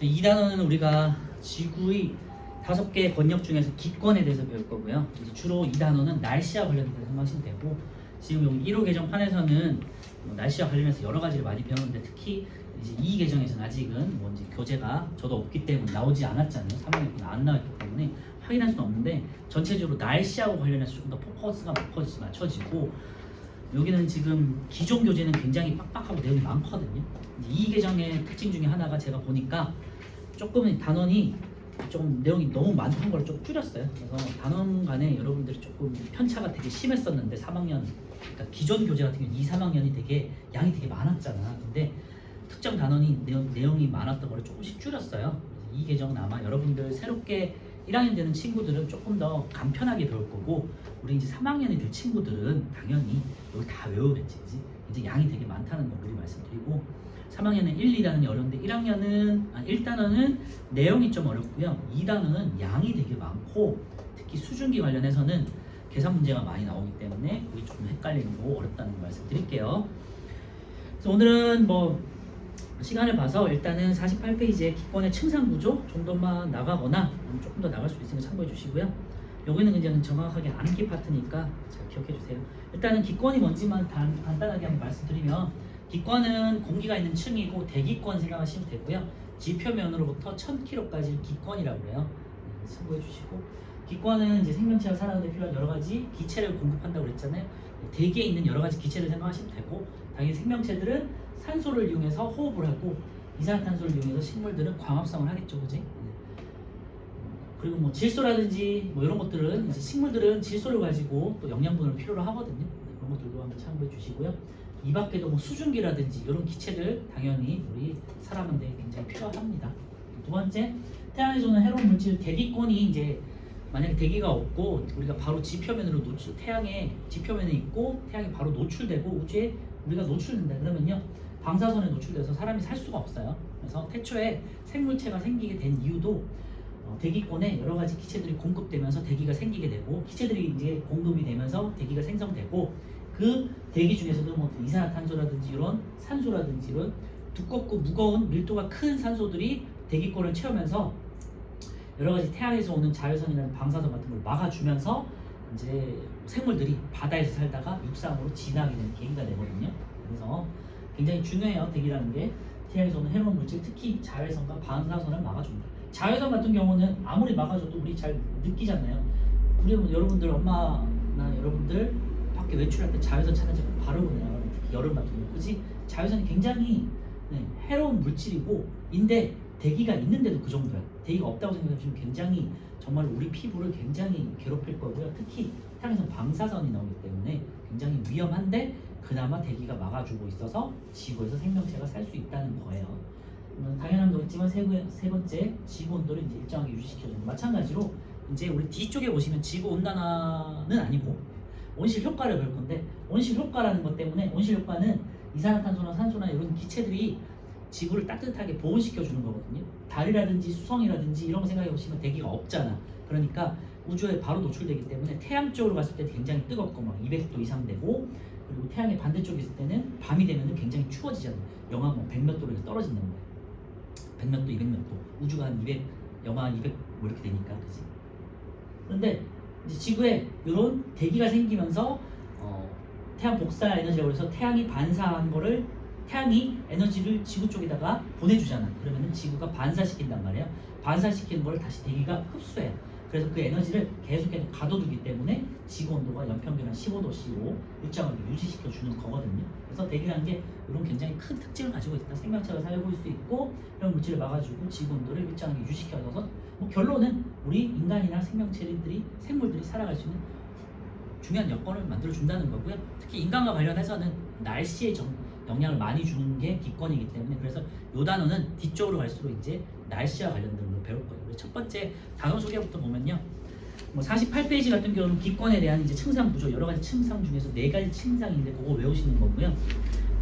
이 단어는 우리가 지구의 5개 권역 중에서 기권에 대해서 배울 거고요. 이제 주로 이 단어는 날씨와 관련돼서 생각하시면 되고, 지금 여기 1호 개정판에서는 날씨와 관련해서 여러 가지를 많이 배우는데, 특히 이제 이 개정에서는 아직은 뭐 이제 교재가 저도 없기 때문에 나오지 않았잖아요. 3학년 안 나왔기 때문에 확인할 수는 없는데, 전체적으로 날씨하고 관련해서 조금 더 포커스가 맞춰지고, 여기는 지금 기존 교재는 굉장히 빡빡하고 내용이 많거든요. 이 개정의 특징 중에 하나가 제가 보니까 조금 단원이 좀 내용이 너무 많은 걸 좀 줄였어요. 그래서 단원 간에 여러분들이 조금 편차가 되게 심했었는데 3학년, 그러니까 기존 교재 같은 경우 2, 3학년이 되게 양이 되게 많았잖아. 근데 특정 단원이 내용이 많았던 걸 조금씩 줄였어요. 이 개정은 아마 여러분들 새롭게 1학년 되는 친구들은 조금 더 간편하게 배울 거고, 우리 이제 3학년이 될 친구들은 당연히 여기 다 외우겠지. 그지? 이제 양이 되게 많다는 거 미리 말씀드리고, 3학년은 1, 2단원이 어려운데 1단원은 내용이 좀 어렵고요. 2단원은 양이 되게 많고, 특히 수준기 관련해서는 계산 문제가 많이 나오기 때문에 그게 조금 헷갈리고 어렵다는 거 말씀드릴게요. 그래서 오늘은 뭐 시간을 봐서 일단은 48페이지에 기권의 층상 구조 정도만 나가거나 조금 더 나갈 수 있으면 참고해 주시고요. 여기는 그냥 정확하게 암기 파트니까 잘 기억해 주세요. 일단은 기권이 뭔지만 간단하게 한번 말씀드리면, 기권은 공기가 있는 층이고 대기권 생각하시면 되고요. 지표면으로부터 1000km까지를 기권이라고 해요. 참고해 주시고, 기권은 이제 생명체가 살아가는 데 필요한 여러 가지 기체를 공급한다고 그랬잖아요. 대기에 있는 여러 가지 기체를 생각하시면 되고, 당연히 생명체들은 산소를 이용해서 호흡을 하고, 이산화탄소를 이용해서 식물들은 광합성을 하겠죠, 그지? 그리고 뭐 질소라든지 뭐 이런 것들은 이제 식물들은 질소를 가지고 또 영양분을 필요로 하거든요. 그런 것들도 한번 참고해 주시고요. 이 밖에도 뭐 수증기라든지 이런 기체들 당연히 우리 사람한테 굉장히 필요합니다. 두 번째, 태양에서 오는 해로운 물질 대기권이 이제 만약에 대기가 없고 우리가 바로 지표면으로 태양의 지표면에 있고 태양이 바로 노출되고 우주에 우리가 노출된다 그러면요, 방사선에 노출돼서 사람이 살 수가 없어요. 그래서 태초에 생물체가 생기게 된 이유도 대기권에 여러 가지 기체들이 공급되면서 대기가 생기게 되고, 기체들이 이제 공급이 되면서 대기가 생성되고, 그 대기 중에서도 뭐 이산화탄소라든지 이런 산소라든지 이런 두껍고 무거운 밀도가 큰 산소들이 대기권을 채우면서 여러 가지 태양에서 오는 자외선이나 방사선 같은 걸 막아주면서 이제 생물들이 바다에서 살다가 육상으로 진화하게 되는 계기가 되거든요. 그래서 굉장히 중요해요. 대기라는 게 태양에서 오는 해로운 물질, 특히 자외선과 방사선을 막아줍니다. 자외선 같은 경우는 아무리 막아줘도 우리 잘 느끼잖아요. 우리 여러분들 엄마나 여러분들 밖에 외출할 때 자외선 차단제 바르고 나가는, 특히 여름 같은 경우, 그지? 자외선이 굉장히 해로운 물질이고, 인데 대기가 있는데도 그 정도야. 대기가 없다고 생각하시면 굉장히 정말 우리 피부를 굉장히 괴롭힐 거고요. 특히 태양에서 방사선이 나오기 때문에 굉장히 위험한데 그나마 대기가 막아주고 있어서 지구에서 생명체가 살 수 있다는 거예요. 당연한 거겠지만 세 번째, 지구 온도를 이제 일정하게 유지시켜주는, 마찬가지로 이제 우리 뒤쪽에 보시면 지구 온난화는 아니고 온실 효과를 배울 건데, 온실 효과라는 것 때문에, 온실 효과는 이산화탄소나 산소나 이런 기체들이 지구를 따뜻하게 보온시켜 주는 거거든요. 달이라든지 수성이라든지 이런 거 생각해 보시면 대기가 없잖아. 그러니까 우주에 바로 노출되기 때문에 태양 쪽으로 갔을 때 굉장히 뜨겁고 막 200도 이상 되고, 그리고 태양의 반대쪽에 있을 때는 밤이 되면 굉장히 추워지잖아요. 영하 뭐 100몇 도로 떨어진다는 거예요. 100몇 도, 200몇 도. 우주가 한 200, 영하 200 뭐 이렇게 되니까, 그지? 그런데 이제 지구에 이런 대기가 생기면서 태양 복사 에너지라고 해서 태양이 반사한 거를, 태양이 에너지를 지구 쪽에다가 보내주잖아. 그러면은 지구가 반사시킨단 말이에요. 반사시키는 걸 다시 대기가 흡수해요. 그래서 그 에너지를 계속해서 가둬두기 때문에 지구 온도가 연평균 한 15도씨로 일정하게 유지시켜 주는 거거든요. 그래서 대기라는 게 이런 굉장히 큰 특징을 가지고 있다. 생명체가 살고 있을 수 있고, 이런 물질을 막아주고 지구 온도를 일정하게 유지시켜줘서, 뭐 결론은 우리 인간이나 생물들이 살아갈 수 있는 중요한 여건을 만들어 준다는 거고요. 특히 인간과 관련해서는 날씨에 영향을 많이 주는 게 기권이기 때문에, 그래서 이 단어는 뒤쪽으로 갈수록 이제 날씨와 관련된 걸 배울 거예요. 첫 번째 단어 소개부터 보면요, 뭐 48페이지 같은 경우는 기권에 대한 이제 층상 구조, 여러 가지 층상 중에서 4가지 층상인데 그거 외우시는 거고요.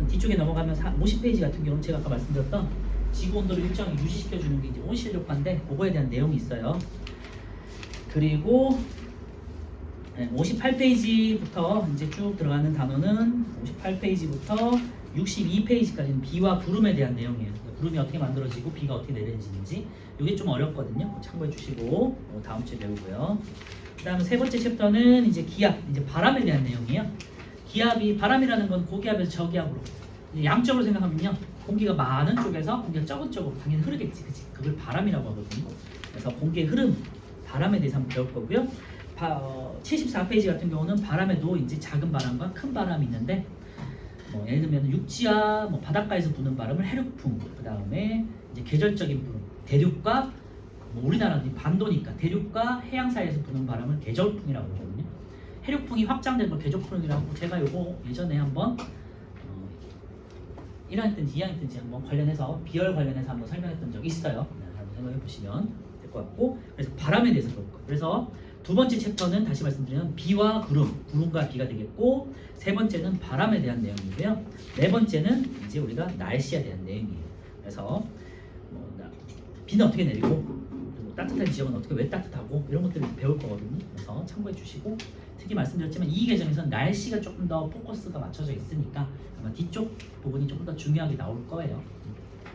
뒤쪽에 넘어가면 50페이지 같은 경우는 제가 아까 말씀드렸던 지구 온도를 일정하게 유지시켜 주는 게 이제 온실 효과인데 그거에 대한 내용이 있어요. 그리고 58페이지부터 이제 쭉 들어가는 단어는 58페이지부터 62페이지까지는 비와 구름에 대한 내용이에요. 구름이 어떻게 만들어지고 비가 어떻게 내려지는지 이게 좀 어렵거든요. 참고해 주시고 다음 주에 배우고요. 그다음 세 번째 챕터는 이제 기압, 이제 바람에 대한 내용이에요. 기압이 바람이라는 건 고기압에서 저기압으로 양적으로 생각하면요. 공기가 많은 쪽에서 공기가 적은 쪽으로 당연히 흐르겠지, 그치? 그걸 바람이라고 하거든요. 그래서 공기의 흐름, 바람에 대해서 한번 배울 거고요. 74페이지 같은 경우는 바람에도 이제 작은 바람과 큰 바람이 있는데 예를 들면 육지와 바닷가에서 부는 바람을 해륙풍, 그 다음에 이제 계절적인 부름, 대륙과 우리나라는 반도니까 대륙과 해양 사이에서 부는 바람을 계절풍이라고 그러거든요. 해륙풍이 확장된 걸 계절풍이라고 제가 요거 예전에 한번 1학년 때인지 2학년 때인지 한번 관련해서 비열 관련해서 한번 설명했던 적이 있어요. 한번 생각해 보시면 될 것 같고, 그래서 바람에 대해서 배울 거예요. 그래서 두 번째 챕터는 다시 말씀드리면 비와 구름, 구름과 비가 되겠고, 세 번째는 바람에 대한 내용이고요. 네 번째는 이제 우리가 날씨에 대한 내용이에요. 그래서 비는 어떻게 내리고, 그리고 따뜻한 지역은 어떻게 왜 따뜻하고 이런 것들을 배울 거거든요. 그래서 참고해 주시고, 특히 말씀드렸지만 이 계정에서는 날씨가 조금 더 포커스가 맞춰져 있으니까 아마 뒤쪽 부분이 조금 더 중요하게 나올 거예요.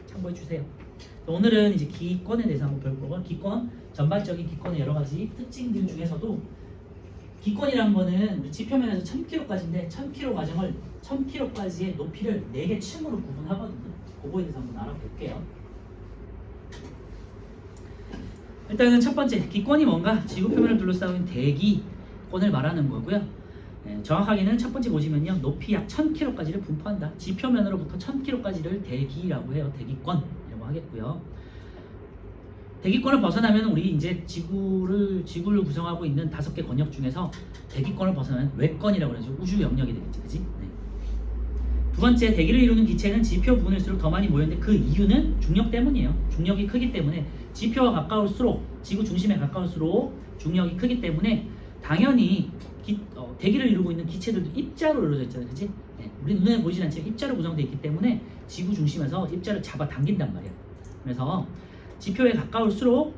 참고해 주세요. 오늘은 이제 기권에 대해서 한번 배울 거고, 기권 전반적인 기권의 여러 가지 특징들 중에서도 기권이란 거는 우리 지표면에서 1000km까지인데 1000km 과정을 1000km까지의 높이를 4개 층으로 구분하거든요. 그거에 대해서 한번 알아볼게요. 일단은 첫 번째 기권이 뭔가 지구 표면을 둘러싸인 대기권을 말하는 거고요. 정확하게는 첫 번째 보시면요, 높이 약 1000km까지를 분포한다. 지표면으로부터 1000km까지를 대기라고 해요. 대기권이라고 하겠고요. 대기권을 벗어나면 우리 이제 지구를 구성하고 있는 5개 권역 중에서 대기권을 벗어나면 외권이라고 그러죠. 우주 영역이 되겠지, 그지? 네. 두 번째, 대기를 이루는 기체는 지표 부근일수록 더 많이 모였는데 그 이유는 중력 때문이에요. 중력이 크기 때문에 지표와 가까울수록, 지구 중심에 가까울수록 중력이 크기 때문에 당연히 대기를 이루고 있는 기체들도 입자로 이루어져 있잖아요, 그치? 네. 우리 눈에 보이진 않지만 입자로 구성되어 있기 때문에 지구 중심에서 입자를 잡아 당긴단 말이야. 그래서 지표에 가까울수록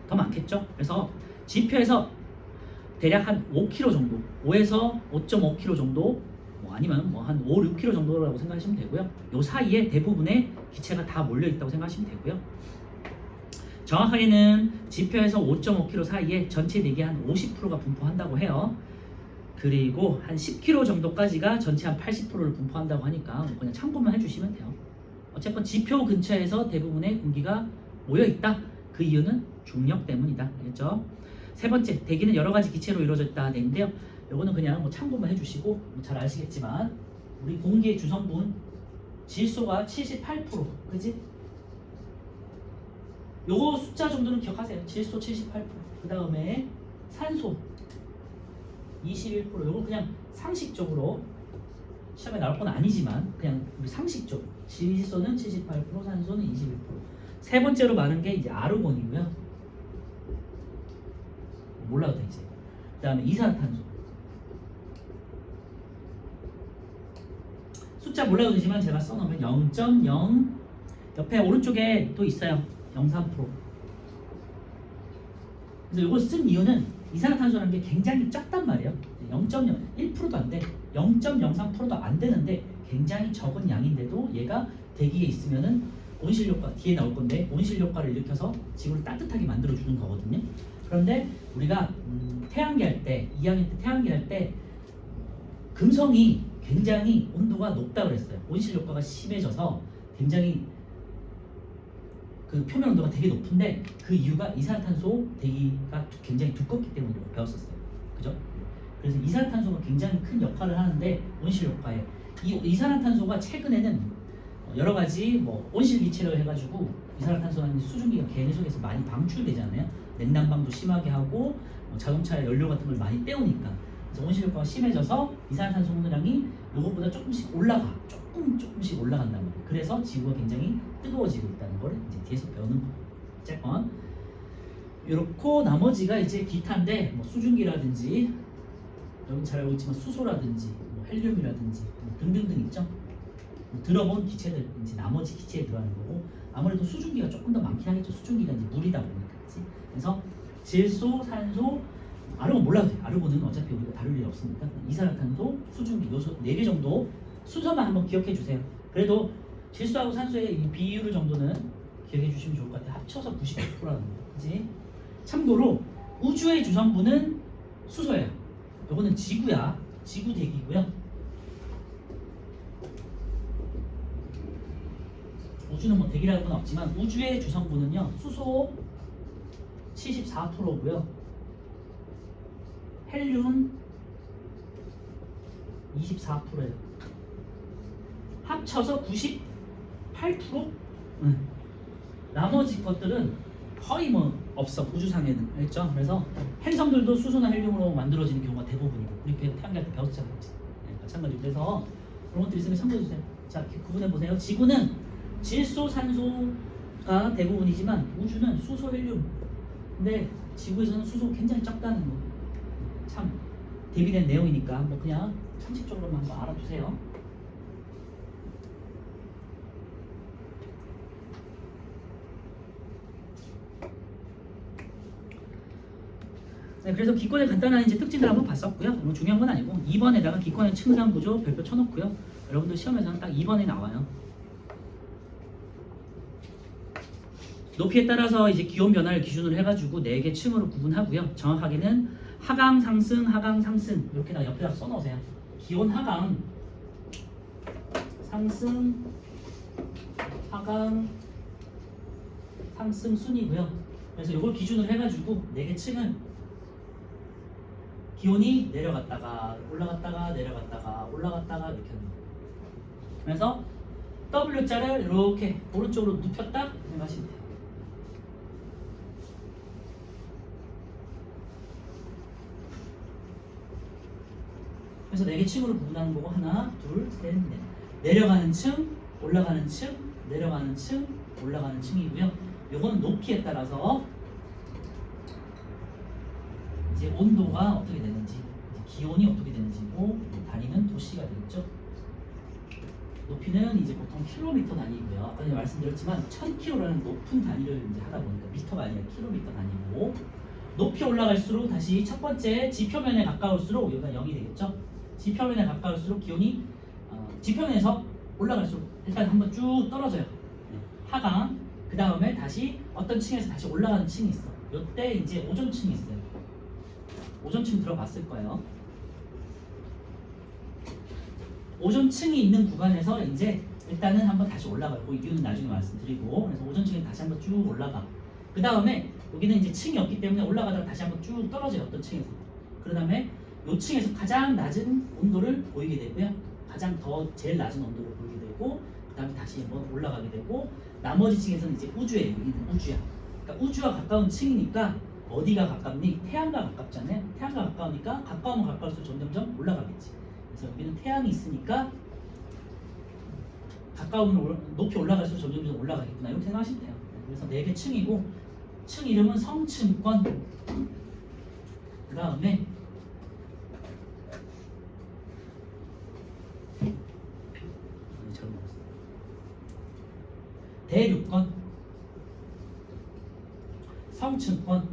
더 많겠죠. 그래서 지표에서 대략 한 5km 정도, 5에서 5.5km 정도, 아니면 한 5, 6km 정도라고 생각하시면 되고요. 요 사이에 대부분의 기체가 다 몰려 있다고 생각하시면 되고요. 정확하게는 지표에서 5.5km 사이에 전체 대기 한 50%가 분포한다고 해요. 그리고 한 10km 정도까지가 전체 한 80%를 분포한다고 하니까 그냥 참고만 해주시면 돼요. 어쨌건 지표 근처에서 대부분의 공기가 모여있다. 그 이유는 중력 때문이다. 알겠죠? 세 번째, 대기는 여러 가지 기체로 이루어져 있다. 되는데요. 요거는 그냥 참고만 해주시고 잘 아시겠지만 우리 공기의 주성분 질소가 78%, 그지? 요거 숫자 정도는 기억하세요. 질소 78%, 그 다음에 산소 21%. 요거 그냥 상식적으로 시험에 나올 건 아니지만 그냥 우리 상식적으로 질소는 78%, 산소는 21%. 세 번째로 많은 게 이제 아르곤이고요. 몰라도 되지. 그 다음에 이산화탄소. 숫자 몰라도 되지만 제가 써놓으면 0.0 옆에 오른쪽에 또 있어요. 0.3%. 그래서 이걸 쓴 이유는 이산화탄소라는 게 굉장히 작단 말이에요. 0.0, 1%도 안 돼. 0.03%도 안 되는데 굉장히 적은 양인데도 얘가 대기에 있으면은 온실 효과, 뒤에 나올 건데 온실 효과를 일으켜서 지구를 따뜻하게 만들어 주는 거거든요. 그런데 우리가 태양계 할 때, 2학년 때 태양계 할 때 금성이 굉장히 온도가 높다고 그랬어요. 온실 효과가 심해져서 굉장히 그 표면 온도가 되게 높은데 그 이유가 이산화탄소 대기가 굉장히 두껍기 때문이라고 배웠었어요. 그죠? 그래서 이산화탄소가 굉장히 큰 역할을 하는데 온실 효과에 이 이산화탄소가 최근에는 여러 가지 온실 기체를 해가지고 이산화탄소라는 수증기가 개인 속에서 많이 방출되잖아요. 냉난방도 심하게 하고 자동차 연료 같은 걸 많이 때우니까 그래서 온실 효과가 심해져서 이산화탄소 함유량이 요것보다 조금씩 조금씩 올라간단 말이에요. 그래서 지구가 굉장히 뜨거워지고 있다는 걸 이제 뒤에서 배우는 거예요. 어쨌건 이렇고 나머지가 이제 기타인데 수증기라든지 여러분 잘 알고 있지만 수소라든지 헬륨이라든지 등등등 있죠. 들어본 기체들 이제 나머지 기체에 들어가는 거고 아무래도 수증기가 조금 더 많긴 하겠죠. 수증기가 이제 물이다 보니까 그치? 그래서 질소, 산소, 아르곤 몰라도 돼. 아르곤은 어차피 우리가 다룰 일 없으니까 이산화탄소, 수증기 요소 4개 정도 순서만 한번 기억해 주세요. 그래도 질소하고 산소의 이 비율 정도는 기억해 주시면 좋을 것 같아요. 합쳐서 99%라는 거. 그지? 참고로 우주의 주성분은 수소예요. 요거는 지구야. 지구 대기고요. 우주는 뭐 대기라는 건 없지만 우주의 주성분은요. 수소 74%고요. 헬륨 24%예요. 합쳐서 98%? 나머지 것들은 거의 뭐 없어. 우주상에는. 알겠죠? 그래서 행성들도 수소나 헬륨으로 만들어지는 경우가 대부분이고 우리 태양계 때 배웠잖아요. 네, 마찬가지로. 그래서 그런 것들이 있으면 참고해주세요. 자, 구분해보세요. 지구는 질소, 산소가 대부분이지만 우주는 수소, 헬륨. 근데 지구에서는 수소 굉장히 적다는 거. 참 대비된 내용이니까 뭐 그냥 상식적으로만 한번 알아두세요. 네, 그래서 기권의 간단한 이제 특징들 한번 봤었고요. 뭐 중요한 건 아니고 2번에다가 기권의 층상 구조 별표 쳐놓고요. 여러분들 시험에서는 딱 2번에 나와요. 높이에 따라서 이제 기온 변화를 기준으로 해가지고 4개 층으로 구분하고요. 정확하게는 하강 상승, 하강 상승 이렇게다 옆에다 써놓으세요. 기온 하강, 상승, 하강, 상승 순이고요. 그래서 이걸 기준으로 해가지고 4개 층은 기온이 내려갔다가 올라갔다가 내려갔다가 올라갔다가 이렇게 하는 거예요. 그래서 W자를 이렇게 오른쪽으로 눕혔다 생각하시면 돼요. 그래서 4개 층으로 구분하는 거고 하나, 둘, 셋, 넷. 내려가는 층, 올라가는 층, 내려가는 층, 올라가는 층이고요. 요거는 높이에 따라서 이제 온도가 어떻게 되는지, 기온이 어떻게 되는지고 단위는 도시가 되겠죠. 높이는 이제 보통 킬로미터 단위고요. 아까 전에 말씀드렸지만 1000km라는 높은 단위를 이제 하다 보니까 미터가 아니라 킬로미터 단위고 높이 올라갈수록 다시 첫 번째 지표면에 가까울수록 여기가 0이 되겠죠. 지표면에 가까울수록 기온이 지표면에서 올라갈수록 일단 한번 쭉 떨어져요. 네. 하강. 그 다음에 다시 어떤 층에서 다시 올라가는 층이 있어. 이때 이제 오존층이 있어요. 오존층 들어봤을 거예요. 오존층이 있는 구간에서 이제 일단은 한번 다시 올라가고 이유는 나중에 말씀드리고 그래서 오존층이 다시 한번 쭉 올라가. 그 다음에 여기는 이제 층이 없기 때문에 올라가다가 다시 한번 쭉 떨어져요. 어떤 층에서. 그 다음에 요 층에서 가장 낮은 온도를 보이게 되고요. 가장 제일 낮은 온도를 보이게 되고 그 다음에 다시 한번 올라가게 되고 나머지 층에서는 이제 우주예요. 여기는 우주야. 그러니까 우주와 가까운 층이니까 어디가 가깝니? 태양과 가깝잖아요. 태양과 가까우니까 가까우면 가까울수록 점점점 올라가겠지. 그래서 여기는 태양이 있으니까 가까우면 높이 올라갈수록 점점점 올라가겠구나. 이렇게 생각하시면 돼요. 그래서 4개 층이고 층 이름은 성층권. 그 다음에 대륙권, 성층권,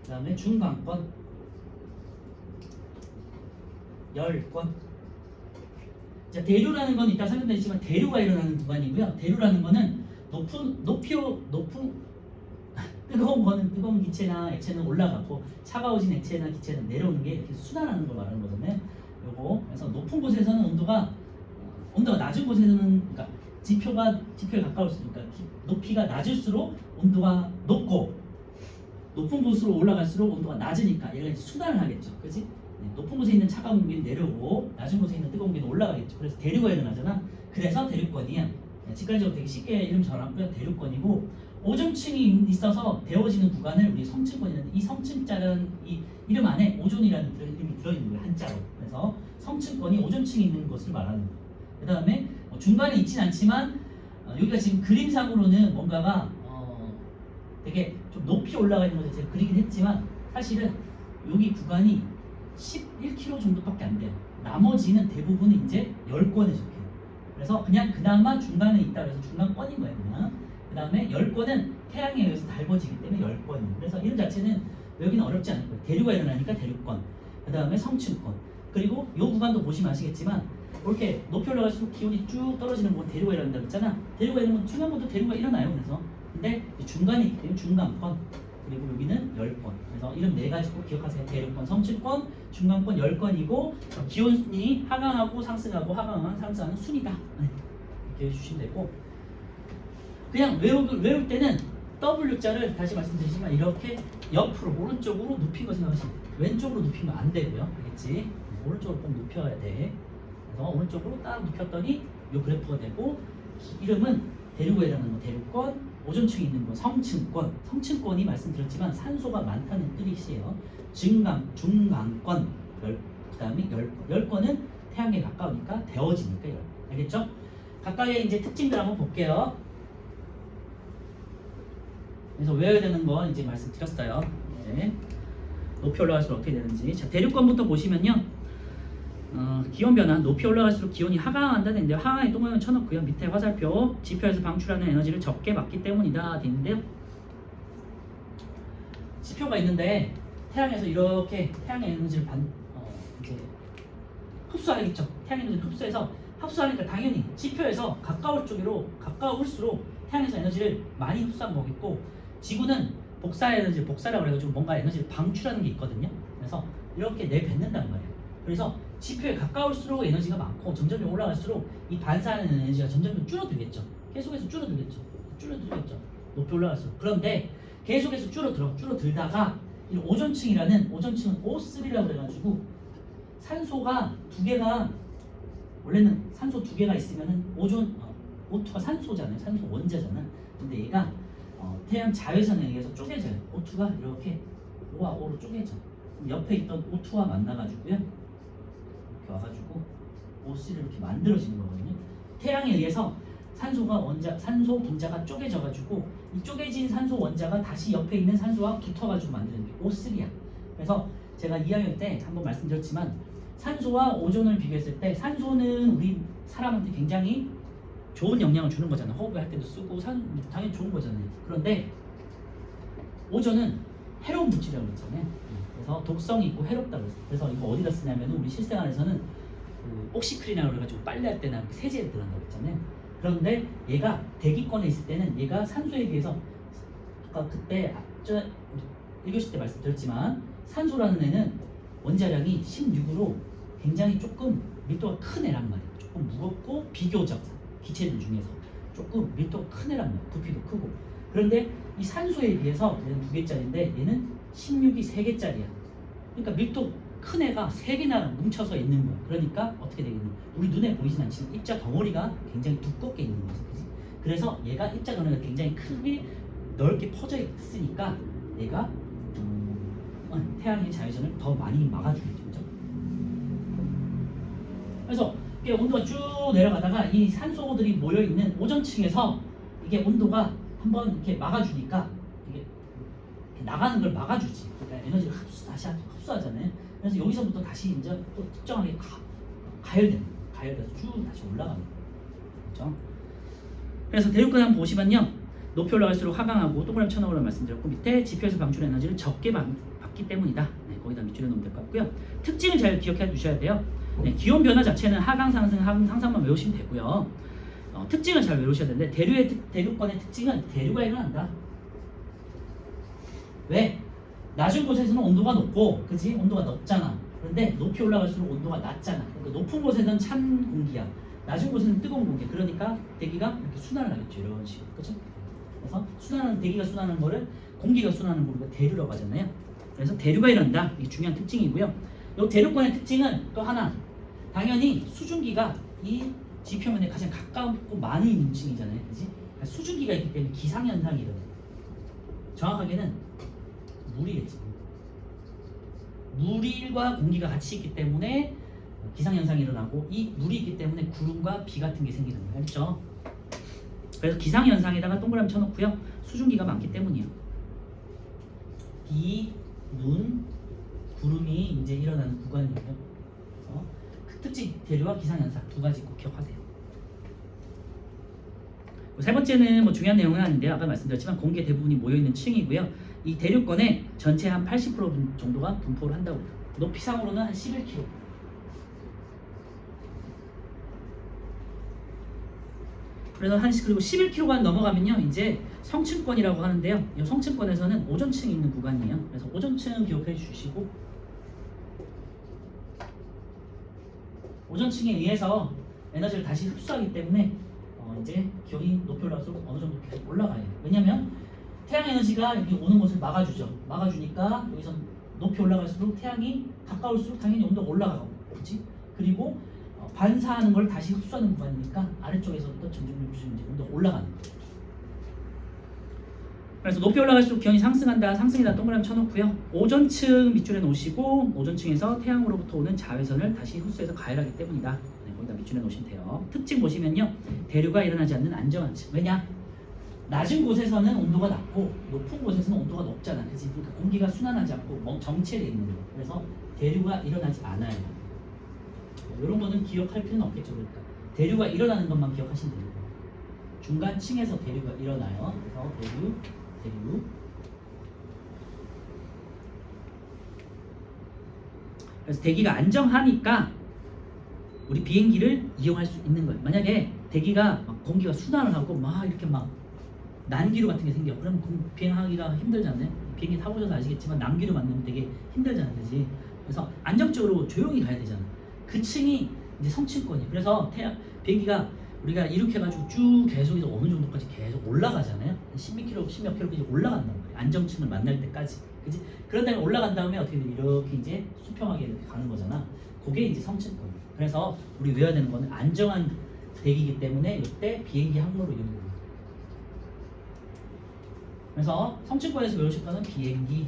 그 다음에 중간권, 열권. 자, 대류라는 건 이따 설명드리지만 대류가 일어나는 구간이고요. 대류라는 거는 뜨거운 거는 뜨거운 기체나 액체는 올라가고 차가워진 액체나 기체는 내려오는 게 이렇게 순환하는 걸 말하는 거잖아요. 요거 그래서 높은 곳에서는 온도가 낮은 곳에서는 그러니까 지표에 가까울수록 그러니까 높이가 낮을수록 온도가 높고 높은 곳으로 올라갈수록 온도가 낮으니까 얘가 이제 순환을 하겠죠. 그렇지? 네, 높은 곳에 있는 차가운 공기는 내려오고 낮은 곳에 있는 뜨거운 공기는 올라가겠죠. 그래서 대류가 일어나잖아. 그래서 대류권이야. 네, 직관적으로 되게 쉽게 이름 정하고요. 대류권이고 오존층이 있어서 데워지는 구간을 우리 성층권이라는 이 성층자는 이 이름 안에 오존이라는 이름이 들어있는 거예요. 한자로. 그래서 성층권이 오존층이 있는 것을 말하는 거예요. 그 다음에 중간에 있진 않지만 여기가 지금 그림상으로는 뭔가가 되게 좀 높이 올라가 있는 것을 제가 그리긴 했지만 사실은 여기 구간이 11km 정도밖에 안 돼요. 나머지는 대부분은 이제 열권에 속해요. 그래서 그냥 그나마 중간에 있다 그래서 중간권인 거예요. 그냥. 그 다음에 열권은 태양에 의해서 달궈지기 때문에 열권이에요. 그래서 이름 자체는 여기는 어렵지 않을 거예요. 대류가 일어나니까 대류권, 그 다음에 성층권, 그리고 요 구간도 보시면 아시겠지만 이렇게 높이 올라갈수록 기온이 쭉 떨어지는 부분 대류가 일어난다고 했잖아. 대류가 일어나면 중간부터 대류가 일어나요. 그래서 근데 중간이 있기 때문에 중간권, 그리고 여기는 열권. 그래서 이런 네 가지 꼭 기억하세요. 대류권, 성층권, 중간권, 열권이고 기온이 하강하고 상승하고 하강하고 상승하는 순이다. 이렇게 해주시면 되고, 그냥 외울 때는 W자를 다시 말씀드리지만 이렇게 옆으로 오른쪽으로 눕힌 거 생각하시면 돼요. 왼쪽으로 눕히면 안 되고요. 알겠지? 오른쪽으로 꼭 눕혀야 돼. 그래서 오른쪽으로 딱 눕혔더니 요 그래프가 되고, 이름은 대류가 일어나는 거 대류권, 오존층이 있는 거 성층권. 성층권이 말씀드렸지만 산소가 많다는 뜻이에요. 중간권, 그 다음에 열권은 태양에 가까우니까 데워지니까 열. 알겠죠? 각각의 이제 특징들 한번 볼게요. 그래서 외워야 되는 거 이제 말씀드렸어요. 이제 높이 올라갈수록 어떻게 되는지. 자, 대류권부터 보시면요. 기온 변화, 높이 올라갈수록 기온이 하강한다는데 하강에 동그라미 쳐놓고요. 밑에 화살표, 지표에서 방출하는 에너지를 적게 받기 때문이다 되는데요. 지표가 있는데 태양에서 이렇게 태양의 에너지를 이제 흡수하겠죠. 태양 에너지를 흡수해서 흡수하니까 당연히 지표에서 가까울수록 태양에서 에너지를 많이 흡수한 거겠고, 지구는 복사 에너지, 복사라고 그래가지고 뭔가 에너지를 방출하는 게 있거든요. 그래서 이렇게 내뱉는단 말이에요. 그래서 지표에 가까울수록 에너지가 많고 점점 올라갈수록 이 반사하는 에너지가 점점 줄어들겠죠. 계속해서 줄어들겠죠. 높이 올라갈수록. 그런데 계속해서 줄어들다가 이 오존층은 O3라고 그래가지고 산소가 두 개가, 원래는 산소 두 개가 있으면은 O2가 산소잖아요. 산소 원자잖아. 근데 얘가 태양 자외선에 의해서 쪼개져요. O2가 이렇게 O와 O로 쪼개져. 옆에 있던 O2와 만나가지고요. 이렇게 와가지고 O3를 이렇게 만들어지는 거거든요. 태양에 의해서 산소 분자가 쪼개져가지고 이 쪼개진 산소 원자가 다시 옆에 있는 산소와 붙어가지고 만드는 게 O3야. 그래서 제가 2학년 때 한번 말씀드렸지만 산소와 오존을 비교했을 때 산소는 우리 사람한테 굉장히 좋은 영향을 주는 거잖아. 호흡할 때도 쓰고 당연히 좋은 거잖아요. 그런데 오존은 해로운 물질이라고 그랬잖아요. 그래서 독성이 있고 해롭다고 했어요. 그래서 이거 어디다 쓰냐면 우리 실생활에서는 옥시크린이라고 그래가지고 빨래할 때나 세제에 들어간다고 했잖아요. 그런데 얘가 대기권에 있을 때는 얘가 산소에 비해서 아까 그때 1교시 때 말씀드렸지만 산소라는 애는 원자량이 16으로 굉장히 조금 밀도가 큰 애란 말이에요. 조금 무겁고 비교적 기체들 중에서 조금 밀도가 큰 애란 말이에요. 부피도 크고. 그런데 이 산소에 비해서 얘는 2개짜리인데 얘는 16이 3개짜리야. 그러니까 밀도 큰 애가 3개나 뭉쳐서 있는 거야. 그러니까 어떻게 되겠냐? 우리 눈에 보이진 않지만 입자 덩어리가 굉장히 두껍게 있는 거지. 그치? 그래서 얘가 입자 덩어리가 굉장히 크게 넓게 퍼져 있으니까 얘가 태양의 자외선을 더 많이 막아주겠죠. 그죠? 그래서 이게 온도가 쭉 내려가다가 이 산소들이 모여있는 오존층에서 이게 온도가 한번 이렇게 막아주니까 이게 나가는 걸 막아주지. 그러니까 에너지를 다시 흡수하잖아요. 그래서 여기서부터 다시 이제 또 특정하게 가열돼서 쭉 다시 올라가는 거예요. 그렇죠? 그래서 대륙권 한번 보시면요. 높이 올라갈수록 하강하고 동그라미 쳐놓으라고 말씀드렸고, 밑에 지표에서 방출한 에너지를 적게 받기 때문이다. 네, 거기다 밑줄에 놓으면 될 것 같고요. 특징을 잘 기억해 두셔야 돼요. 네, 기온 변화 자체는 하강 상승, 하강 상승만 외우시면 되고요. 특징을 잘 외우셔야 되는데 대륙권의 특징은 대류가 일어난다. 왜? 낮은 곳에서는 온도가 높고, 그치? 온도가 높잖아. 그런데 높이 올라갈수록 온도가 낮잖아. 그러니까 높은 곳에는 찬 공기야. 낮은 곳에는 뜨거운 공기야. 그러니까 대기가 이렇게 순환을 하겠죠. 이런 식으로. 그치? 그래서 대기가 순환하는 거를 공기가 순환하는 거를 대류라고 하잖아요. 그래서 대류가 일어난다. 이게 중요한 특징이고요. 이 대류권의 특징은 또 하나. 당연히 수증기가 이 지표면에 가장 가깝고 많이 있는 층이잖아요. 그치? 그러니까 수증기가 있기 때문에 기상현상이 일어나요. 정확하게는 물이겠지. 물과 공기가 같이 있기 때문에 기상현상이 일어나고, 이 물이 있기 때문에 구름과 비 같은 게 생기는 거예요. 알죠? 그래서 기상현상에다가 동그라미 쳐놓고요. 수증기가 많기 때문이에요. 비, 눈, 구름이 이제 일어나는 구간이고요. 그래서 그 특징, 대류와 기상현상 두 가지 꼭 기억하세요. 세 번째는 뭐 중요한 내용은 아닌데요. 아까 말씀드렸지만 공기의 대부분이 모여있는 층이고요. 이 대류권에 전체 한 80% 정도가 분포를 한다고 해요. 높이상으로는 한 11km. 그래서 그리고 11km가 넘어가면요 이제 성층권이라고 하는데요. 이 성층권에서는 오존층이 있는 구간이에요. 그래서 오존층 기억해 주시고, 오존층에 의해서 에너지를 다시 흡수하기 때문에 이제 기온이 높이 올라갈수록 어느 정도 계속 올라가요. 왜냐면 태양 에너지가 여기 오는 것을 막아주죠. 막아주니까 여기서 높이 올라갈수록 태양이 가까울수록 당연히 온도가 올라가고, 그렇지? 그리고 반사하는 걸 다시 흡수하는 구간이니까 아래쪽에서부터 점점 이제 온도가 올라가는 거예요. 그래서 높이 올라갈수록 기온이 상승한다, 상승이다 동그라미 쳐놓고요. 오존층 밑줄에 놓으시고, 오존층에서 태양으로부터 오는 자외선을 다시 흡수해서 가열하기 때문이다. 네, 거기다 밑줄에 놓으시면 돼요. 특징 보시면요, 대류가 일어나지 않는 안정한 층. 왜냐? 낮은 곳에서는 온도가 낮고 높은 곳에서는 온도가 높잖아. 그치? 그러니까 공기가 순환하지 않고 정체되어 있는 거예요. 그래서 대류가 일어나지 않아요. 이런 거는 기억할 필요는 없겠죠. 그러니까 대류가 일어나는 것만 기억하시면 돼요. 중간 층에서 대류가 일어나요. 그래서 대류. 그래서 대기가 안정하니까 우리 비행기를 이용할 수 있는 거예요. 만약에 대기가 막 공기가 순환을 하고 막 이렇게 막 난기류 같은 게 생겨. 그러면 비행하기가 힘들잖아요. 비행기 타보셔서 아시겠지만 난기류 만나면 되게 힘들잖아요, 그지? 그래서 안정적으로 조용히 가야 되잖아. 그 층이 이제 성층권이에요. 그래서 비행기가 우리가 이렇게 해가지고 쭉 계속 어느 정도까지 계속 올라가잖아요. 10몇 킬로까지 올라간단 말이에요. 안정층을 만날 때까지, 그지? 그런 다음에 올라간 다음에 어떻게 돼? 이렇게 이제 수평하게 이렇게 가는 거잖아. 그게 이제 성층권. 그래서 우리 외워야 되는 거는 안정한 대기이기 때문에 이때 비행기 항로로 이용을 해요. 그래서 성층권에서 외우실 거는 비행기.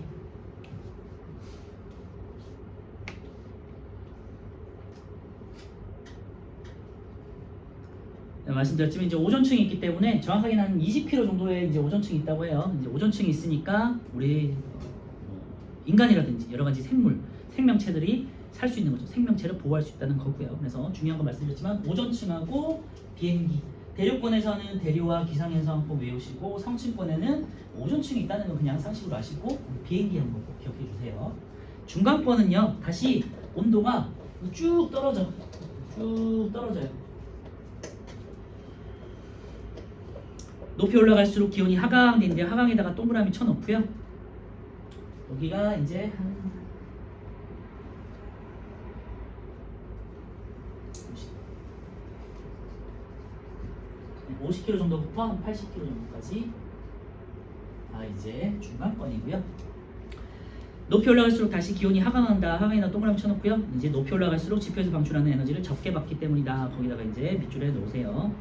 네, 말씀드렸지만 이제 오존층이 있기 때문에 정확하게는 한 20km 정도의 이제 오존층이 있다고 해요. 이제 오존층이 있으니까 우리 인간이라든지 여러 가지 생명체들이 살 수 있는 거죠. 생명체를 보호할 수 있다는 거고요. 그래서 중요한 건 말씀드렸지만 오존층하고 비행기. 대류권에서는 대류와 기상현상 꼭 외우시고, 성층권에는 오존층이 있다는 건 그냥 상식으로 아시고 비행기 한번 꼭 기억해 주세요. 중간권은요 다시 온도가 쭉 떨어져요. 높이 올라갈수록 기온이 하강되는데 하강에다가 동그라미 쳐놓고요. 여기가 이제 한 50km 정도부터 한 80km 정도까지 이제 중간권이고요. 높이 올라갈수록 다시 기온이 하강한다. 하강에다 동그라미 쳐놓고요. 이제 높이 올라갈수록 지표에서 방출하는 에너지를 적게 받기 때문이다. 거기다가 이제 밑줄에 놓으세요.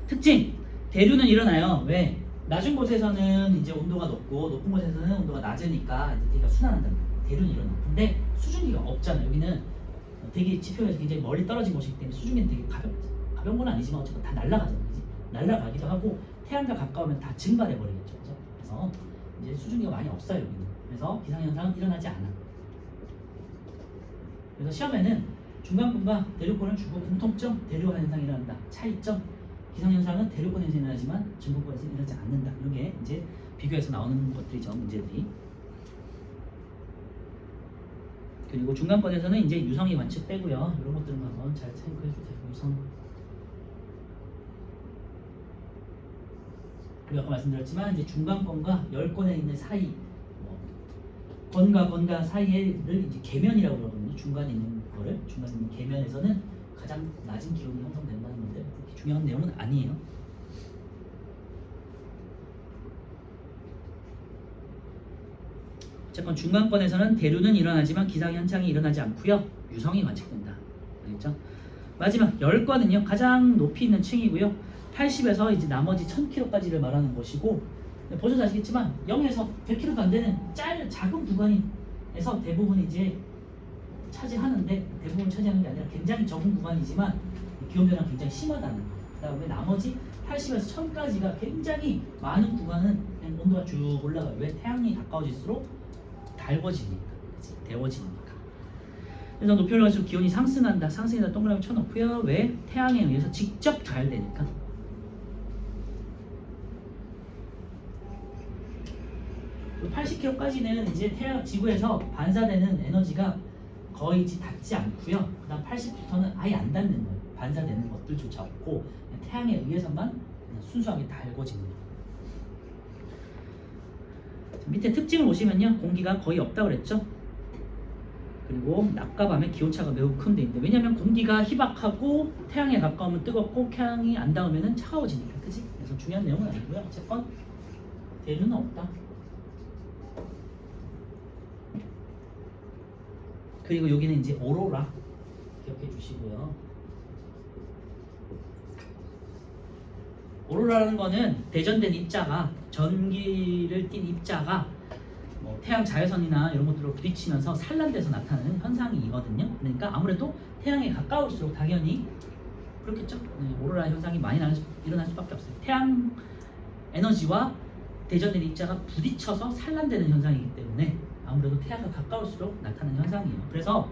특징! 대류는 일어나요. 왜? 낮은 곳에서는 이제 온도가 높고 높은 곳에서는 온도가 낮으니까 이제 대기가 순환한다는 거예요. 대류는 일어나. 근데 수증기가 없잖아. 여기는 되게 지표에서 굉장히 멀리 떨어진 곳이기 때문에 수증기는 되게 가벼운 건 아니지만 어쨌든 다 날아가잖아. 그지? 날아가기도 하고 태양과 가까우면 다 증발해 버리겠죠. 그죠? 그래서 이제 수증기가 많이 없어요. 여기는. 그래서 기상현상은 일어나지 않아. 그래서 시험에는 중간권과 대류권을 주고 공통점, 대류 현상이 일어난다. 차이점, 기상현상은 대류권에서 일어나지만 중간권에서 일어나지 않는다. 이런 게 이제 비교해서 나오는 것들이죠, 문제들이. 그리고 중간권에서는 이제 유성이 관측되고요. 이런 것들은 한번 잘 체크해 주세요. 유성. 그리고 아까 말씀드렸지만 이제 중간권과 열권에 있는 사이, 권과 사이를 이제 계면이라고 그러거든요. 중간에 있는 거를, 중간에 있는 계면에서는 가장 낮은 기온이 형성된다는 건데 그렇게 중요한 내용은 아니에요. 어쨌건 중간권에서는 대류는 일어나지만 기상현상이 일어나지 않고요. 유성이 관측된다. 알겠죠? 마지막 열권은요. 가장 높이 있는 층이고요. 80에서 이제 나머지 1000km까지를 말하는 것이고, 보셔서 아시겠지만 0에서 100km도 안 되는 작은 구간에서 대부분 이제 차지하는데, 대부분 차지하는 게 아니라 굉장히 적은 구간이지만 기온 변화가 굉장히 심하다는 거. 그다음에 나머지 80에서 1000까지가 굉장히 많은 구간은 그냥 온도가 쭉 올라가요. 왜? 태양이 가까워질수록 달궈지니까, 데워지니까. 그래서 높이 올라갈수록 기온이 상승한다. 상승이다 동그라미 쳐놓고요. 왜? 태양에 의해서 직접 가열되니까. 80km까지는 이제 지구에서 반사되는 에너지가 거의 이제 닿지 않고요. 그다음 80m는 아예 안 닿는 거예요. 반사되는 것들조차 없고 그냥 태양에 의해서만 그냥 순수하게 달궈지는 거예요. 밑에 특징을 보시면요, 공기가 거의 없다고 그랬죠. 그리고 낮과 밤의 기온차가 매우 큰 데인데, 왜냐면 공기가 희박하고 태양에 가까우면 뜨겁고 태양이 안 닿으면 차가워지니까, 그치? 그래서 중요한 내용은 아니고요. 어쨌건 대류는 없다. 그리고 여기는 이제 오로라 기억해 주시고요. 오로라라는 거는 대전된 입자가, 전기를 띤 입자가 뭐 태양 자외선이나 이런 것들로 부딪히면서 산란돼서 나타나는 현상이거든요. 그러니까 아무래도 태양에 가까울수록 당연히 그렇겠죠. 오로라 현상이 많이 일어날 수밖에 없어요. 태양 에너지와 대전된 입자가 부딪혀서 산란되는 현상이기 때문에 아무래도 태양과 가까울수록 나타나는 현상이에요. 그래서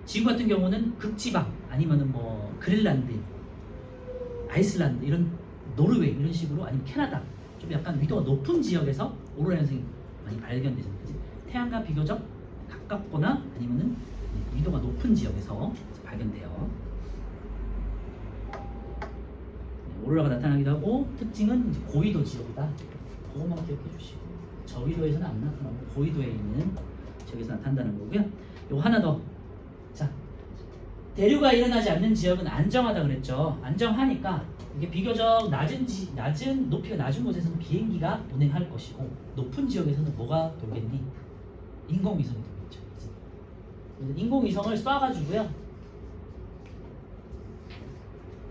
지구 같은 경우는 극지방 아니면은 뭐 그린란드, 아이슬란드, 이런 노르웨이 이런 식으로, 아니면 캐나다 좀 약간 위도가 높은 지역에서 오로라 현상이 많이 발견되잖아요. 그치? 태양과 비교적 가깝거나 아니면은 위도가 높은 지역에서 발견돼요. 오로라가 나타나기도 하고, 특징은 이제 고위도 지역이다. 그것만 기억해 주시고, 저위도에서는 안 나타나고 고위도에 있는 지역에서 나타난다는 거고요. 요거 하나 더. 자, 대류가 일어나지 않는 지역은 안정하다 그랬죠. 안정하니까 이게 비교적 낮은 높이가 낮은 곳에서는 비행기가 운행할 것이고, 높은 지역에서는 뭐가 돌겠니? 인공위성이 돌겠죠. 그래서 인공위성을 쏴가지고요,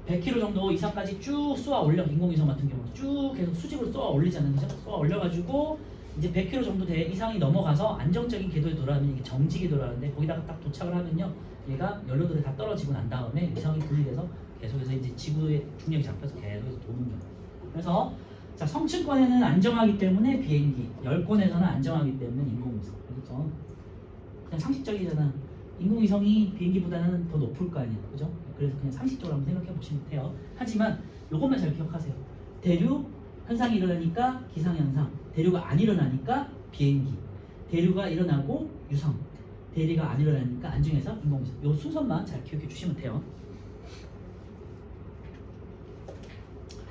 100km 정도 이상까지 쭉 쏘아 올려. 인공위성 같은 경우는 쭉 계속 수직으로 쏘아 올리잖아요. 그죠? 쏘아 올려가지고 이제 100km 정도 이상이 넘어가서 안정적인 궤도에 돌아가면 이게 정직이 돌아가는데, 거기다가 딱 도착을 하면요, 얘가 연료들이 다 떨어지고 난 다음에 위성이 분리돼서 계속해서 이제 지구의 중력이 잡혀서 계속해서 도는 거예요. 그래서 자, 성층권에는 안정하기 때문에 비행기, 열권에서는 안정하기 때문에 인공위성. 그렇죠? 그냥 상식적이잖아. 인공위성이 비행기보다는 더 높을 거 아니에요, 그죠? 그래서 그냥 상식적으로 한번 생각해 보시면 돼요. 하지만 이것만 잘 기억하세요. 대류 현상이 일어나니까 기상현상, 대류가 안 일어나니까 비행기, 대류가 일어나고 유성, 대류가 안 일어나니까 안중에서 인공위성. 이 순서만 잘 기억해 주시면 돼요.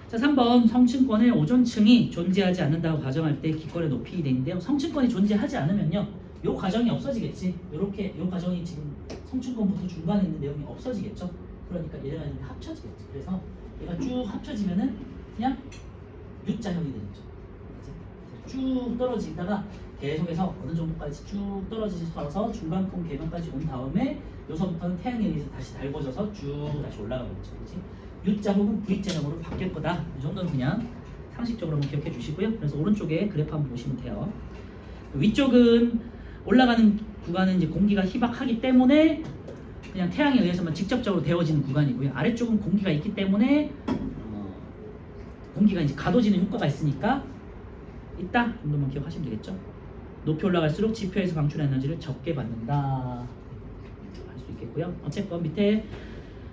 자, 3번 성층권에 오존층이 존재하지 않는다고 가정할 때 기권의 높이 되는데요. 성층권이 존재하지 않으면요, 이 과정이 없어지겠지. 이렇게 이 과정이 지금 성층권부터 중간에 있는 내용이 없어지겠죠. 그러니까 얘가 이제 합쳐지겠지. 그래서 얘가 쭉 합쳐지면은 그냥 U자형이 되는 거죠. 쭉 떨어지다가 계속해서 어느 정도까지 쭉 떨어지셔서 중간권 계면까지 온 다음에 여기서부터는 태양에 의해서 다시 달궈져서 쭉 다시 올라가겠죠. 그렇지? U자 혹은 V자형으로 바뀔 거다. 이 정도는 그냥 상식적으로 한번 기억해 주시고요. 그래서 오른쪽에 그래프 한번 보시면 돼요. 위쪽은 올라가는 구간은 이제 공기가 희박하기 때문에 그냥 태양에 의해서만 직접적으로 데워지는 구간이고요. 아래쪽은 공기가 있기 때문에 공기가 이제 가둬지는 효과가 있으니까 있다 정도만 기억하시면 되겠죠. 높이 올라갈수록 지표에서 방출한 에너지를 적게 받는다 할 수 있겠고요. 어쨌건 밑에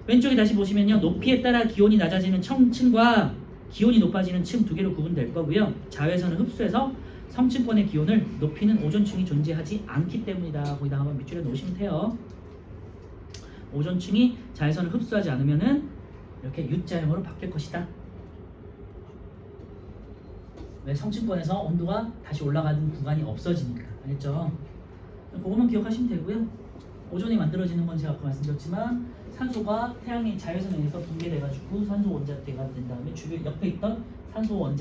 왼쪽에 다시 보시면요, 높이에 따라 기온이 낮아지는 층과 기온이 높아지는 층 두 개로 구분될 거고요. 자외선을 흡수해서 성층권의 기온을 높이는 오존층이 존재하지 않기 때문이다. 거기다 한번 밑줄에 놓으시면 돼요. 오존층이 자외선을 흡수하지 않으면은 이렇게 U자형으로 바뀔 것이다. 왜? 성층권에서 온도가 다시 올라가는 구간이 없어지니까. 알겠죠? 그것만 기억하시면 되고요. 오존이 만들어지는 건 제가 아까 말씀드렸지만 산소가 태양의 자외선에 의해서 붕괴돼가지고 산소 원자가 된 다음에 주변 옆에 있던 산소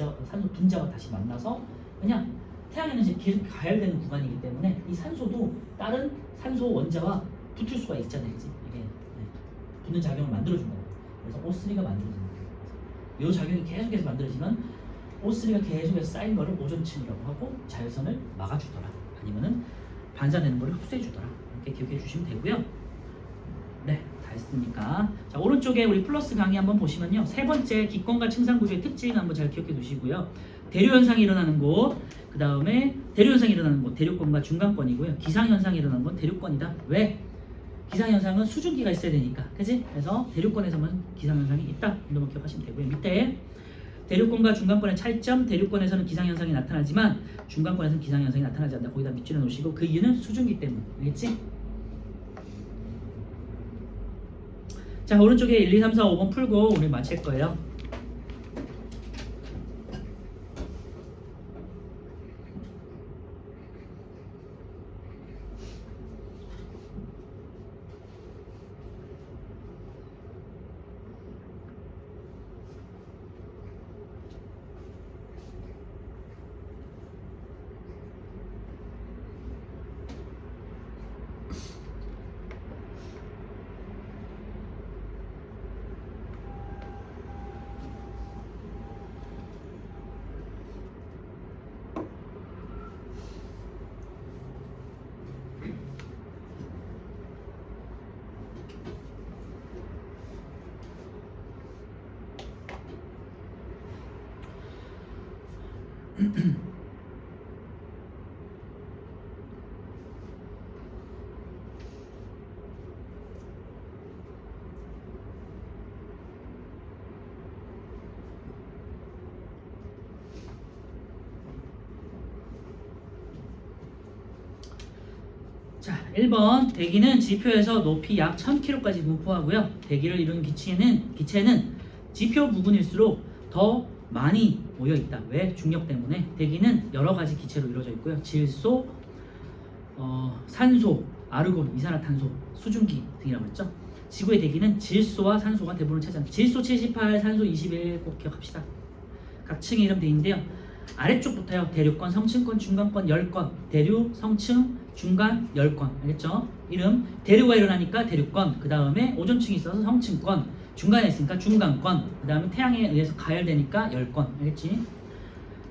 분자와 다시 만나서 그냥 태양 에너지 계속 가열되는 구간이기 때문에 이 산소도 다른 산소 원자와 붙을 수가 있잖아요. 이게 붙는 작용을 만들어준다고. 그래서 O3가 만들어지는 거예요. 이 작용이 계속해서 만들어지면 O3가 계속해서 쌓인 거를 오존층이라고 하고 자외선을 막아주더라. 아니면은 반사되는 거를 흡수해주더라. 이렇게 기억해 주시면 되고요. 네, 다 했으니까. 자, 오른쪽에 우리 플러스 강의 한번 보시면요, 세 번째 기권과 층상 구조의 특징 한번 잘 기억해 두시고요. 대류 현상이 일어나는 곳, 그 다음에 대류 현상이 일어나는 곳 대류권과 중간권이고요. 기상 현상이 일어나는 건 대류권이다. 왜? 기상현상은 수증기가 있어야 되니까, 그지? 그래서 대륙권에서만 기상현상이 있다. 이것만 기억하시면 되고요. 밑에 대륙권과 중간권의 차이점. 대륙권에서는 기상현상이 나타나지만 중간권에서는 기상현상이 나타나지 않는다. 거기다 밑줄여 놓으시고, 그 이유는 수증기 때문. 알겠지? 자, 오른쪽에 1, 2, 3, 4, 5번 풀고 우리 마칠 거예요. 자, 1번 대기는 지표에서 높이 약 1000km까지 분포하고요. 대기를 이루는 기체는 지표 부근일수록 더 많이 모여 있다. 왜? 중력 때문에. 대기는 여러 가지 기체로 이루어져 있고요. 질소, 산소, 아르곤, 이산화탄소, 수증기 등이라고 했죠. 지구의 대기는 질소와 산소가 대부분을 차지한다. 질소 78, 산소 21 꼭 기억합시다. 각 층의 이름 돼 있는데요. 아래쪽부터요. 대륙권, 성층권, 중간권, 열권, 대륙, 성층, 중간, 열권. 알겠죠? 이름 대류가 일어나니까 대륙권, 그 다음에 오존층이 있어서 성층권, 중간에 있으니까 중간권, 그 다음에 태양에 의해서 가열되니까 열권. 알겠지?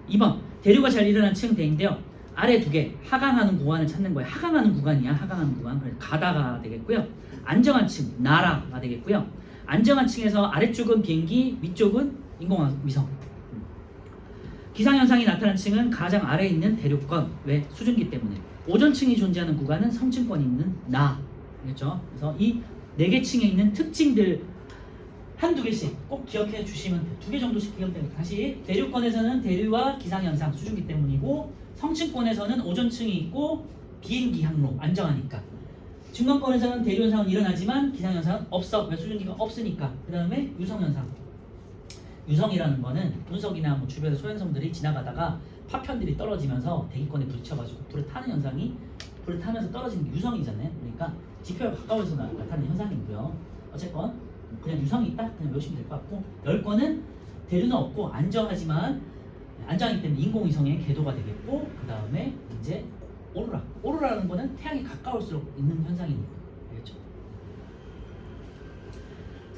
2번 대류가 잘 일어난 층 대인데요. 아래 두 개 하강하는 구간을 찾는 거예요. 하강하는 구간이야. 하강하는 구간. 그래서 가다가 되겠고요. 안정한 층, 나라가 되겠고요. 안정한 층에서 아래쪽은 비행기, 위쪽은 인공위성. 기상현상이 나타난 층은 가장 아래에 있는 대륙권. 왜? 수증기 때문에. 오존층이 존재하는 구간은 성층권이 있는 나. 알겠죠? 그래서 이 4개 층에 있는 특징들 한두 개씩 꼭 기억해 주시면 돼요. 2개 정도씩 기억돼요. 다시 대륙권에서는 대류와 기상현상, 수증기 때문이고, 성층권에서는 오존층이 있고 비행기 항로, 안정하니까. 중간권에서는 대류현상은 일어나지만 기상현상은 없어. 왜? 수증기가 없으니까. 그 다음에 유성현상. 유성이라는 거는 운석이나 뭐 주변의 소행성들이 지나가다가 파편들이 떨어지면서 대기권에 부딪혀가지고 불에 타는 현상이, 불에 타면서 떨어지는 게 유성이잖아요. 그러니까 지표가 가까워서 나타나는 현상이고요. 어쨌건 그냥 유성이 있다? 그냥 외우시면 될 것 같고, 열권은 대류는 없고 안정하지만, 안정하기 때문에 인공위성의 궤도가 되겠고, 그 다음에 이제 오로라. 오로라라는 거는 태양이 가까울수록 있는 현상이니까. 알겠죠?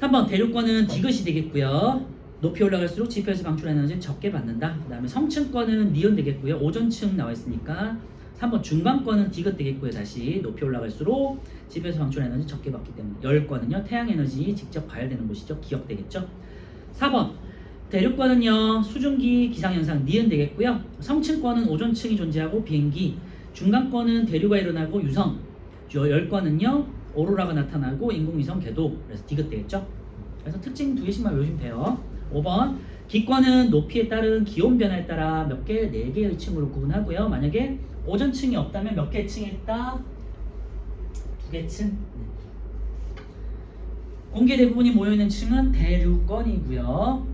3번 대륙권은 디귿이 되겠고요. 높이 올라갈수록 지표에서 방출하는 에너지는 적게 받는다. 그 다음에 성층권은 니은 되겠고요. 오존층 나와 있으니까 3번 중간권은 디귿 되겠고요. 다시 높이 올라갈수록 지표에서 방출하는 에너지 적게 받기 때문에. 열권은요. 태양 에너지 직접 가열되는 곳이죠. 기억 되겠죠. 4번 대륙권은요. 수증기 기상현상 니은 되겠고요. 성층권은 오존층이 존재하고 비행기. 중간권은 대류가 일어나고 유성. 열권은요. 오로라가 나타나고 인공위성 궤도. 그래서 디귿 되겠죠. 그래서 특징 2개씩만 외우시면 돼요. 5번 기권은 높이에 따른 기온 변화에 따라 몇 개? 4개의 층으로 구분하고요. 만약에 오존층이 없다면 몇 개 층에 있다? 2개 층. 공기 대부분이 모여있는 층은 대륙권이고요.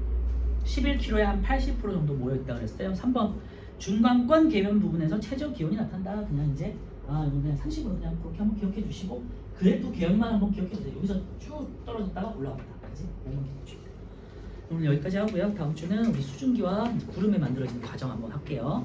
11km에 한 80% 정도 모여있다고 그랬어요. 3번 중간권 계면 부분에서 최저 기온이 나타난다. 그냥 이제 이거 그냥 상식으로 그냥 그렇게 한번 기억해 주시고, 그래프 계열만 한번 기억해 주세요. 여기서 쭉 떨어졌다가 올라왔다. 그지? 오늘 여기까지 하고요. 다음 주는 우리 수증기와 구름에 만들어지는 과정 한번 할게요.